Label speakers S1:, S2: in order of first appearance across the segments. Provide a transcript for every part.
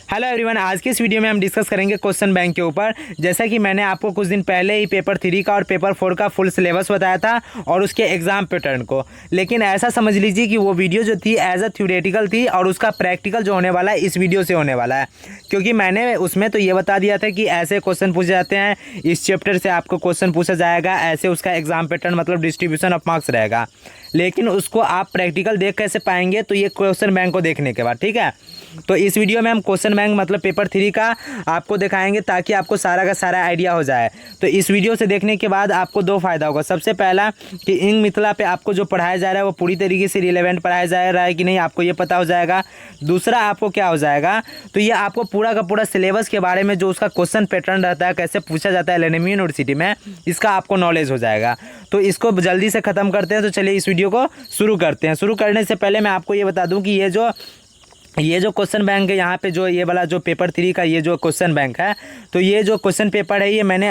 S1: Hello everyone, आज की इस वीडियो में हम डिस्कस करेंगे क्वेश्चन बैंक के ऊपर। जैसा कि मैंने आपको कुछ दिन पहले ही पेपर 3 का और पेपर 4 का फुल सिलेबस बताया था और उसके एग्जाम पैटर्न को, लेकिन ऐसा समझ लीजिए कि वो वीडियो जो थी एज अ थ्योरेटिकल थी और उसका प्रैक्टिकल जो होने वाला है इस वीडियो से होने वाला है। क्योंकि मैंने उसमें तो ये बता दिया था कि ऐसे क्वेश्चन पूछे जाते हैं, इस चैप्टर से आपको क्वेश्चन पूछा जाएगा, ऐसे उसका एग्जाम पैटर्न मतलब डिस्ट्रीब्यूशन ऑफ मार्क्स रहेगा। लेकिन उसको आप प्रैक्टिकल देख कैसे पाएंगे, तो ये क्वेश्चन बैंक को देखने के बाद, ठीक है। तो इस वीडियो में हम क्वेश्चन बैंक मतलब पेपर 3 का आपको दिखाएंगे ताकि आपको सारा का सारा आइडिया हो जाए। तो इस वीडियो से देखने के बाद आपको दो फायदा होगा। सबसे पहला कि इंग मिथिला पे आपको जो पढ़ाया जा रहा है वो पूरी तरीके से रिलेवेंट पढ़ाया जा रहा है कि नहीं, आपको ये पता हो जाएगा। दूसरा आपको क्या हो जाएगा, तो ये आपको पूरा का पूरा सिलेबस के बारे में जो उसका क्वेश्चन पैटर्न रहता है, कैसे पूछा जाता है एलएनएम यूनिवर्सिटी में, इसका आपको नॉलेज हो जाएगा। तो इसको जल्दी से ख़त्म करते हैं। तो चलिए इस वीडियो को शुरू करते हैं। शुरू करने से पहले मैं आपको ये बता दूं कि ये जो क्वेश्चन बैंक है, यहाँ पे जो ये वाला जो पेपर 3 का ये जो क्वेश्चन बैंक है, तो ये जो क्वेश्चन पेपर है ये मैंने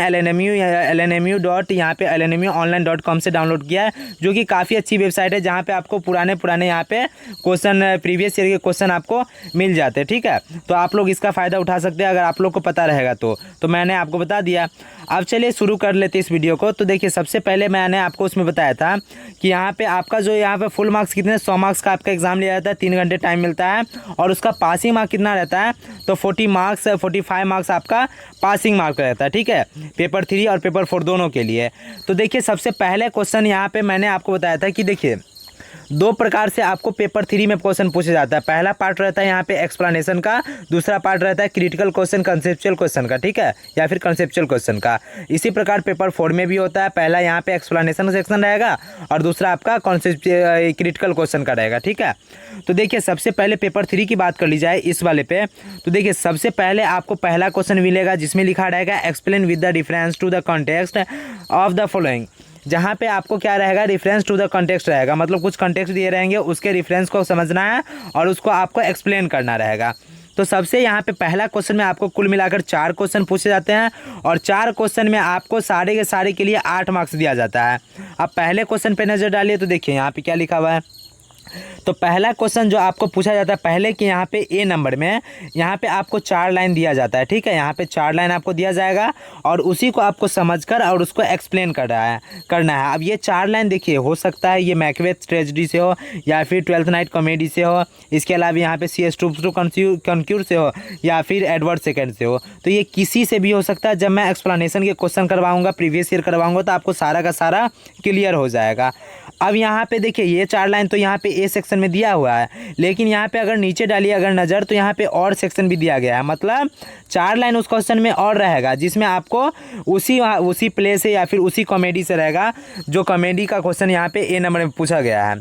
S1: LNMU डॉट यहाँ पे LNMUonline.com से डाउनलोड किया है, जो कि काफ़ी अच्छी वेबसाइट है जहाँ पे आपको पुराने यहाँ पे क्वेश्चन प्रीवियस ईयर के क्वेश्चन आपको मिल जाते हैं, ठीक है। तो आप लोग इसका फ़ायदा उठा सकते हैं अगर आप लोग को पता रहेगा तो मैंने आपको बता दिया। अब चलिए शुरू कर लेते इस वीडियो को। तो देखिए, सबसे पहले मैंने आपको उसमें बताया था कि यहाँ पे आपका जो यहाँ पे फुल मार्क्स कितने 100 मार्क्स का आपका एग्जाम लिया जाता है, 3 घंटे टाइम मिलता है और उसका पासिंग मार्क कितना रहता है, तो 45 मार्क्स आपका पासिंग मार्क रहता है, ठीक है, पेपर 3 और पेपर 4 दोनों के लिए। तो देखिए, सबसे पहले क्वेश्चन यहाँ पे मैंने आपको बताया था कि देखिए दो प्रकार से आपको पेपर 3 में क्वेश्चन पूछा जाता है। पहला पार्ट रहता है यहाँ पे एक्सप्लेनेशन का, दूसरा पार्ट रहता है क्रिटिकल क्वेश्चन कंसेप्चुअल क्वेश्चन का, ठीक है, या फिर कंसेप्चुअल क्वेश्चन का। इसी प्रकार पेपर 4 में भी होता है। पहला यहाँ पे एक्सप्लेनेशन सेक्शन रहेगा और दूसरा आपका क्रिटिकल क्वेश्चन का रहेगा, ठीक है। तो देखिए, सबसे पहले पेपर 3 की बात कर ली जाए इस वाले पे, तो देखिए सबसे पहले आपको पहला क्वेश्चन मिलेगा जिसमें लिखा रहेगा explain with the difference to the context of the following. जहाँ पे आपको क्या रहेगा, रेफरेंस टू द कॉन्टेक्स्ट रहेगा, मतलब कुछ कॉन्टेक्स्ट दिए रहेंगे, उसके रेफरेंस को समझना है और उसको आपको एक्सप्लेन करना रहेगा। तो सबसे यहाँ पे पहला क्वेश्चन में आपको कुल मिलाकर 4 क्वेश्चन पूछे जाते हैं और 4 क्वेश्चन में आपको सारे के सारे के लिए 8 मार्क्स दिया जाता है। अब पहले क्वेश्चन पे नज़र डालिए तो देखिए यहाँ पे क्या लिखा हुआ है। तो पहला क्वेश्चन जो आपको पूछा जाता है पहले कि यहाँ पे ए नंबर में यहाँ पे आपको 4 लाइन दिया जाता है, ठीक है, यहाँ पे 4 लाइन आपको दिया जाएगा और उसी को आपको समझकर और उसको एक्सप्लेन करना है। अब ये 4 लाइन देखिए, हो सकता है ये मैकबेथ ट्रेजेडी से हो या फिर ट्वेल्थ नाइट कॉमेडी से हो, इसके अलावा यहाँ पे CS टू कनक्यूर से हो या फिर एडवर्ड सेकेंड से हो, तो ये किसी से भी हो सकता है। जब मैं एक्सप्लेनेशन के क्वेश्चन करवाऊँगा, प्रीवियस ईयर करवाऊँगा, तो आपको सारा का सारा क्लियर हो जाएगा। अब यहाँ पे देखिए ये 4 लाइन तो यहाँ पे ए सेक्शन में दिया हुआ है, लेकिन यहाँ पे अगर नीचे डालिए अगर नज़र, तो यहाँ पे और सेक्शन भी दिया गया है, मतलब 4 लाइन उस क्वेश्चन में और रहेगा जिसमें आपको उसी प्ले से या फिर उसी कॉमेडी से रहेगा जो कॉमेडी का क्वेश्चन यहाँ पे ए नंबर में पूछा गया है।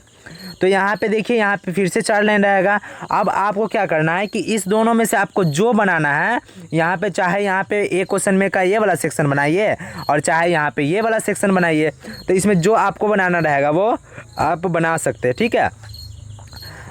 S1: तो यहाँ पे देखिए, यहाँ पे फिर से 4 लाइन रहेगा। अब आपको क्या करना है कि इस दोनों में से आपको जो बनाना है, यहाँ पे चाहे यहाँ पे ए क्वेश्चन में का ये वाला सेक्शन बनाइए और चाहे यहाँ पे ये वाला सेक्शन बनाइए, तो इसमें जो आपको बनाना रहेगा वो आप बना सकते हैं, ठीक है।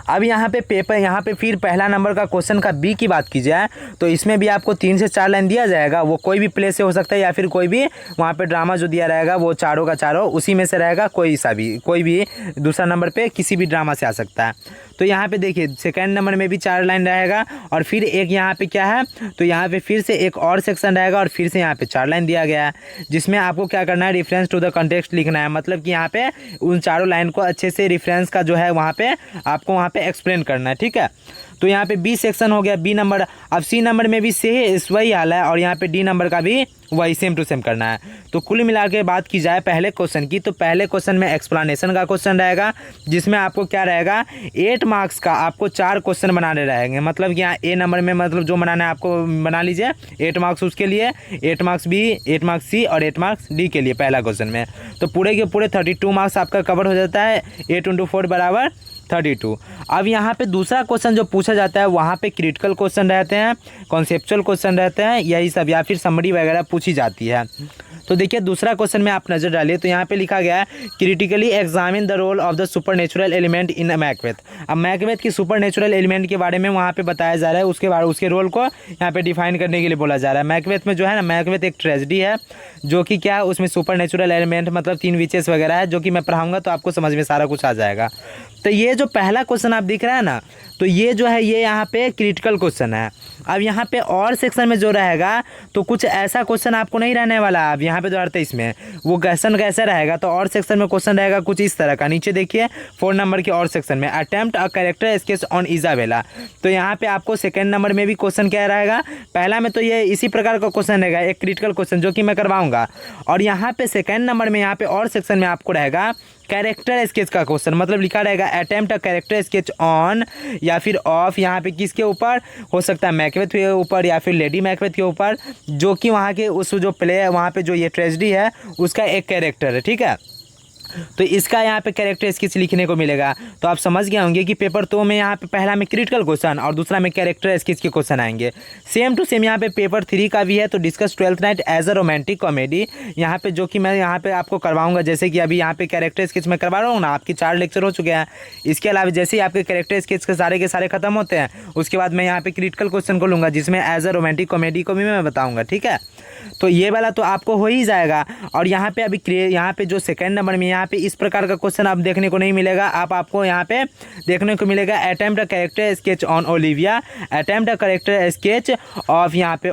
S1: अब यहाँ पे फिर पहला नंबर का क्वेश्चन का बी की बात की जाए तो इसमें भी आपको 3 से 4 लाइन दिया जाएगा। वो कोई भी प्ले से हो सकता है या फिर कोई भी वहाँ पे ड्रामा जो दिया रहेगा वो चारों का चारों उसी में से रहेगा, कोई भी दूसरा नंबर पे किसी भी ड्रामा से आ सकता है। तो यहाँ पे देखिए सेकेंड नंबर में भी 4 लाइन रहेगा और फिर एक यहाँ पे क्या है, तो यहाँ पे फिर से एक और सेक्शन रहेगा और फिर से यहाँ पे 4 लाइन दिया गया है जिसमें आपको क्या करना है, रेफरेंस टू द कॉन्टेक्स्ट लिखना है, मतलब कि यहाँ पे उन चारों लाइन को अच्छे से रेफरेंस का जो है वहाँ पे आपको वहाँ पे एक्सप्लेन करना है, ठीक है। तो यहाँ पे बी सेक्शन हो गया, बी नंबर। अब सी नंबर में भी वही हाल है और यहाँ पे डी नंबर का भी वही सेम टू सेम करना है। तो कुल मिला के बात की जाए पहले क्वेश्चन की, तो पहले क्वेश्चन में एक्सप्लेनेशन का क्वेश्चन रहेगा जिसमें आपको क्या रहेगा, 8 मार्क्स का आपको 4 क्वेश्चन बनाने रहेंगे, मतलब कि यहाँ ए नंबर में मतलब जो बनाना है आपको बना लीजिए, 8 मार्क्स उसके लिए, 8 मार्क्स बी, 8 मार्क्स सी और 8 मार्क्स डी के लिए पहला क्वेश्चन में। तो पूरे के पूरे 32 मार्क्स आपका कवर हो जाता है, 8 × 4 बराबर 32। अब यहाँ पे दूसरा क्वेश्चन जो पूछा जाता है वहाँ पे क्रिटिकल क्वेश्चन रहते हैं, कॉन्सेप्चुअल क्वेश्चन रहते हैं, यही सब, या फिर समरी वगैरह पूछी जाती है। तो देखिए दूसरा क्वेश्चन में आप नज़र डालिए तो यहाँ पे लिखा गया है critically examine the role of the supernatural element in Macbeth. अब मैकबेथ की सुपरनेचुरल एलिमेंट के बारे में वहाँ पे बताया जा रहा है, उसके रोल को यहाँ पे डिफाइन करने के लिए बोला जा रहा है। मैकबेथ में जो है ना, मैकबेथ एक ट्रेजेडी है जो कि क्या है, उसमें सुपरनेचुरल एलिमेंट मतलब 3 विचेस वगैरह है, जो कि मैं पढ़ाऊँगा तो आपको समझ में सारा कुछ आ जाएगा। तो ये जो पहला क्वेश्चन आप दिख रहा है ना, तो ये जो है ये यहाँ पे क्रिटिकल क्वेश्चन है। अब यहाँ पे और सेक्शन में जो रहेगा तो कुछ ऐसा क्वेश्चन आपको नहीं रहने वाला। अब यहाँ पे 2023 में वो क्वेश्चन कैसे रहेगा, तो और सेक्शन में क्वेश्चन रहेगा कुछ इस तरह का। नीचे देखिए 4 नंबर के और सेक्शन में attempt a character sketch on Isabella. तो यहाँ पे आपको सेकेंड नंबर में भी क्वेश्चन क्या रहेगा, पहला में तो ये इसी प्रकार का क्वेश्चन रहेगा, एक क्रिटिकल क्वेश्चन जो कि मैं करवाऊंगा। और यहाँ पे सेकेंड नंबर में यहाँ पे और सेक्शन में आपको रहेगा कैरेक्टर स्केच का क्वेश्चन, मतलब लिखा रहेगा attempt a character sketch on या फिर ऑफ, यहाँ पे किसके ऊपर हो सकता है, मैकबेथ के ऊपर या फिर लेडी मैकबेथ के ऊपर, जो कि वहाँ के उस जो प्ले वहाँ पे जो ये ट्रेजेडी है उसका एक कैरेक्टर है। ठीक है, तो इसका यहाँ पे कैरेक्टर स्केच लिखने को मिलेगा। तो आप समझ गए होंगे कि पेपर 2 में यहाँ पे पहला में क्रिटिकल क्वेश्चन और दूसरा में कैरेक्टर स्केच के क्वेश्चन आएंगे। सेम टू सेम यहाँ पे पेपर 3 का भी है। तो discuss Twelfth Night as a romantic comedy, यहाँ पे जो कि मैं यहाँ पे आपको करवाऊंगा, जैसे कि अभी यहाँ पे कैरेक्टर स्केच में करवा रहा हूँ ना, आपके 4 लेक्चर हो चुके हैं। इसके अलावा जैसे ही आपके कैरेक्टर स्केच के सारे खत्म होते हैं, उसके बाद मैं यहाँ पे क्रिटिकल क्वेश्चन को लूँगा, जिसमें एज अ रोमांटिक कॉमेडी को भी मैं बताऊँगा। ठीक है, तो ये वाला तो आपको हो ही जाएगा। और यहाँ पे अभी यहाँ पे जो सेकंड नंबर में यहाँ पे इस प्रकार का क्वेश्चन आप देखने को नहीं मिलेगा। आपको यहाँ पे देखने को मिलेगा attempt a character sketch on Olivia, attempt a character sketch of यहाँ पे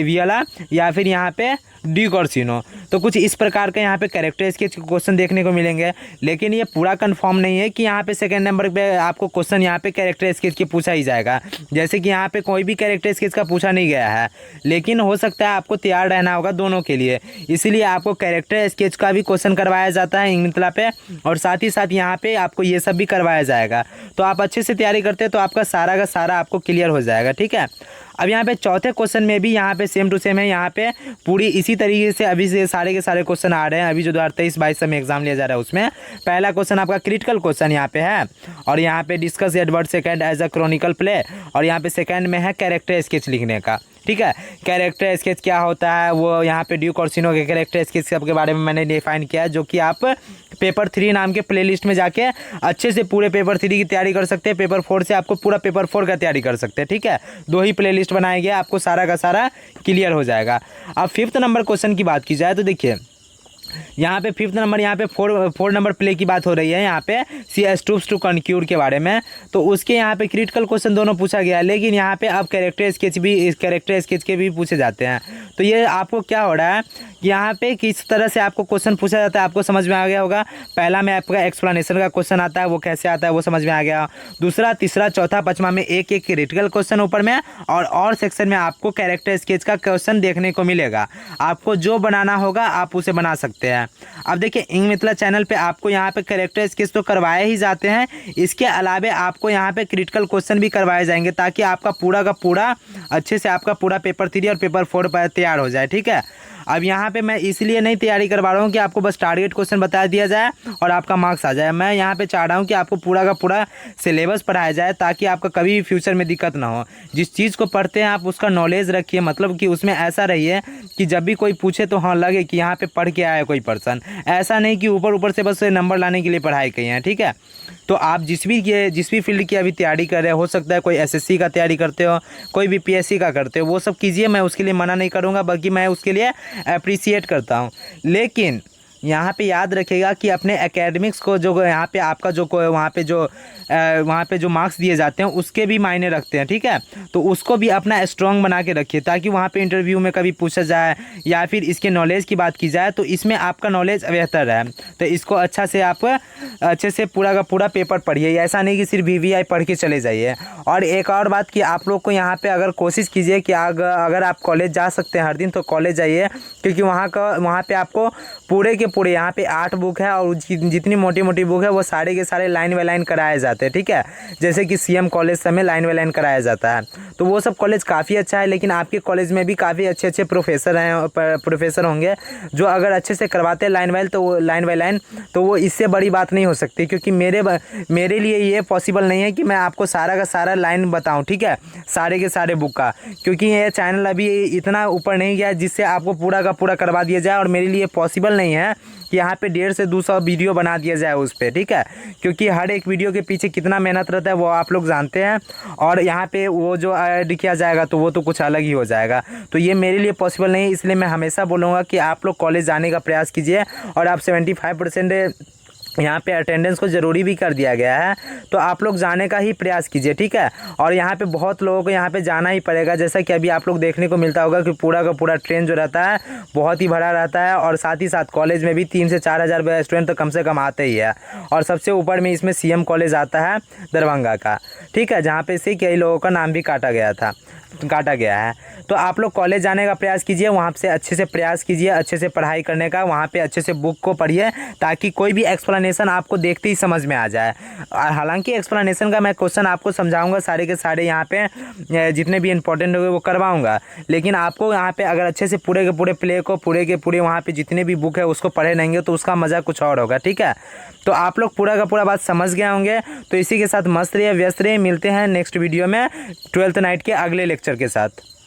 S1: वियला या फिर यहाँ पे डी कॉर्सिनो। तो कुछ इस प्रकार के यहाँ पे कैरेक्टर स्केच के क्वेश्चन देखने को मिलेंगे। लेकिन ये पूरा कंफर्म नहीं है कि यहाँ पे सेकंड नंबर पे आपको क्वेश्चन यहाँ पे कैरेक्टर स्केच के पूछा ही जाएगा। जैसे कि यहाँ पे कोई भी कैरेक्टर स्केच का पूछा नहीं गया है, लेकिन हो सकता है आपको तैयार रहना होगा दोनों के लिए, इसीलिए आपको कैरेक्टर स्केच का भी क्वेश्चन करवाया जाता है इंग्लिश पे, और साथ ही साथ यहाँ पे आपको ये सब भी करवाया जाएगा। तो आप अच्छे से तैयारी करते हैं तो आपका सारा का सारा आपको क्लियर हो जाएगा। ठीक है, अब यहाँ पे चौथे क्वेश्चन में भी यहाँ पे सेम टू सेम है। यहाँ पे पूरी इसी तरीके से अभी से सारे के सारे क्वेश्चन आ रहे हैं। अभी जो 2023-22 में एग्जाम लिया जा रहा है उसमें पहला क्वेश्चन आपका क्रिटिकल क्वेश्चन यहाँ पे है, और यहाँ पे discuss Edward second as a chronicle play, और यहाँ पे सेकंड में है कैरेक्टर स्केच लिखने का। ठीक है, कैरेक्टर स्केच क्या होता है वो यहाँ पे ड्यू कॉर्सिनो के कैरेक्टर स्केच के बारे में मैंने डिफाइन किया है, जो कि आप पेपर 3 नाम के प्लेलिस्ट में जाके अच्छे से पूरे पेपर 3 की तैयारी कर सकते हैं। पेपर 4 से आपको पूरा पेपर 4 का तैयारी कर सकते हैं। ठीक है, 2 ही प्लेलिस्ट बनाए गए, आपको सारा का सारा क्लियर हो जाएगा। अब 5th नंबर क्वेश्चन की बात की जाए तो देखिए यहाँ पे 5th नंबर यहाँ पे 4 नंबर प्ले की बात हो रही है, यहाँ पे सी स्टूप्स टू कनक्यूर के बारे में। तो उसके यहाँ पे क्रिटिकल क्वेश्चन दोनों पूछा गया है, लेकिन यहाँ पे अब कैरेक्टर स्केच के भी पूछे जाते हैं। तो ये आपको क्या हो रहा है कि यहाँ पे किस तरह से आपको क्वेश्चन पूछा जाता है आपको समझ में आ गया होगा। पहला में आपका एक्सप्लेनेशन का क्वेश्चन आता है, वो कैसे आता है वो समझ में आ गया। दूसरा, तीसरा, चौथा, पांचवा में एक क्रिटिकल क्वेश्चन ऊपर में, और सेक्शन में आपको कैरेक्टर स्केच का क्वेश्चन देखने को मिलेगा। आपको जो बनाना होगा आप उसे बना सकते हैं। अब देखिए इंग मिथिला चैनल पे आपको यहाँ पे कैरेक्टर स्केच तो करवाए ही जाते हैं, इसके अलावे आपको यहाँ पे क्रिटिकल क्वेश्चन भी करवाए जाएंगे, ताकि आपका पूरा का पूरा अच्छे से आपका पूरा पेपर 3 और पेपर 4 पर तैयार हो जाए। ठीक है, अब यहाँ पे मैं इसलिए नहीं तैयारी करवा रहा हूँ कि आपको बस टारगेट क्वेश्चन बता दिया जाए और आपका मार्क्स आ जाए। मैं यहाँ पे चाह रहा हूँ कि आपको पूरा का पूरा सिलेबस पढ़ाया जाए, ताकि आपका कभी भी फ्यूचर में दिक्कत ना हो। जिस चीज़ को पढ़ते हैं आप उसका नॉलेज रखिए, मतलब कि उसमें ऐसा रहिए कि जब भी कोई पूछे तो हाँ लगे कि यहाँ पे पढ़ के आया कोई पर्सन, ऐसा नहीं कि ऊपर से बस नंबर लाने के लिए पढ़ाई की है। ठीक है, तो आप जिस भी फील्ड की अभी तैयारी कर रहे हो सकता है कोई एसएससी का तैयारी करते हो, कोई भी पीएससी का करते हो, वो सब कीजिए, मैं उसके लिए मना नहीं करूँगा, बल्कि मैं उसके लिए अप्रिसिएट करता हूँ। लेकिन यहाँ पे याद रखिएगा कि अपने एकेडमिक्स को जो यहाँ पे आपका जो वहाँ पे जो मार्क्स दिए जाते हैं उसके भी मायने रखते हैं। ठीक है, तो उसको भी अपना स्ट्रॉन्ग बना के रखिए, ताकि वहाँ पे इंटरव्यू में कभी पूछा जाए या फिर इसके नॉलेज की बात की जाए तो इसमें आपका नॉलेज बेहतर है। तो इसको अच्छे से पूरा का पूरा पेपर पढ़िए, ऐसा नहीं कि सिर्फ VVI पढ़ के चले जाइए। और एक और बात कि आप लोग को यहाँ पे अगर कोशिश कीजिए कि अगर आप कॉलेज जा सकते हैं हर दिन तो कॉलेज जाइए, क्योंकि वहाँ पे आपको पूरे के पूरे यहाँ पे 8 बुक है, और जितनी मोटी मोटी बुक है वो सारे के सारे लाइन बाय लाइन कराए जाते हैं। ठीक है, जैसे कि CM कॉलेज सब में लाइन बाय लाइन कराया जाता है, तो वो सब कॉलेज काफ़ी अच्छा है। लेकिन आपके कॉलेज में भी काफ़ी अच्छे प्रोफेसर होंगे जो अगर अच्छे से करवाते हैं लाइन बाय लाइन, तो वो इससे बड़ी बात नहीं हो सकती। क्योंकि मेरे लिए ये पॉसिबल नहीं है कि मैं आपको सारा का सारा लाइन बताऊँ, ठीक है, सारे के सारे बुक का, क्योंकि ये चैनल अभी इतना ऊपर नहीं गया जिससे आपको पूरा का पूरा करवा दिया जाए। और मेरे लिए पॉसिबल नहीं है कि यहाँ पे 150 से 200 वीडियो बना दिया जाए उस पर। ठीक है, क्योंकि हर एक वीडियो के पीछे कितना मेहनत रहता है वो आप लोग जानते हैं, और यहाँ पे वो जो ऐड किया जाएगा तो वो तो कुछ अलग ही हो जाएगा। तो ये मेरे लिए पॉसिबल नहीं है, इसलिए मैं हमेशा बोलूँगा कि आप लोग कॉलेज जाने का प्रयास कीजिए, और आप 75% यहाँ पे अटेंडेंस को ज़रूरी भी कर दिया गया है, तो आप लोग जाने का ही प्रयास कीजिए, ठीक है। और यहाँ पे बहुत लोगों को यहाँ पे जाना ही पड़ेगा, जैसा कि अभी आप लोग देखने को मिलता होगा कि पूरा का पूरा ट्रेन जो रहता है बहुत ही भरा रहता है, और साथ ही साथ कॉलेज में भी 3 से 4 हज़ार स्टूडेंट तो कम से कम आते ही है। और सबसे ऊपर में इसमें CM कॉलेज आता है दरभंगा का, ठीक है, जहाँ पे से कई लोगों का नाम भी काटा गया है। तो आप लोग कॉलेज जाने का प्रयास कीजिए, वहाँ से अच्छे से प्रयास कीजिए, अच्छे से पढ़ाई करने का, वहाँ पे अच्छे से बुक को पढ़िए, ताकि कोई भी एक्सप्लेनेशन आपको देखते ही समझ में आ जाए। हालांकि एक्सप्लेनेशन का मैं क्वेश्चन आपको समझाऊंगा, सारे के सारे यहाँ पे जितने भी इंपॉर्टेंट होंगे वो करवाऊंगा, लेकिन आपको यहाँ पे अगर अच्छे से पूरे के पूरे प्ले को पूरे के पूरे वहाँ पे जितने भी बुक है उसको पढ़े रहेंगे तो उसका मज़ा कुछ और होगा, ठीक है। तो आप लोग पूरा का पूरा बात समझ गए होंगे। तो इसी के साथ मस्त रहिए, व्यस्त रहिए, मिलते हैं नेक्स्ट वीडियो में 12th नाइट के अगले लेक्चर के साथ।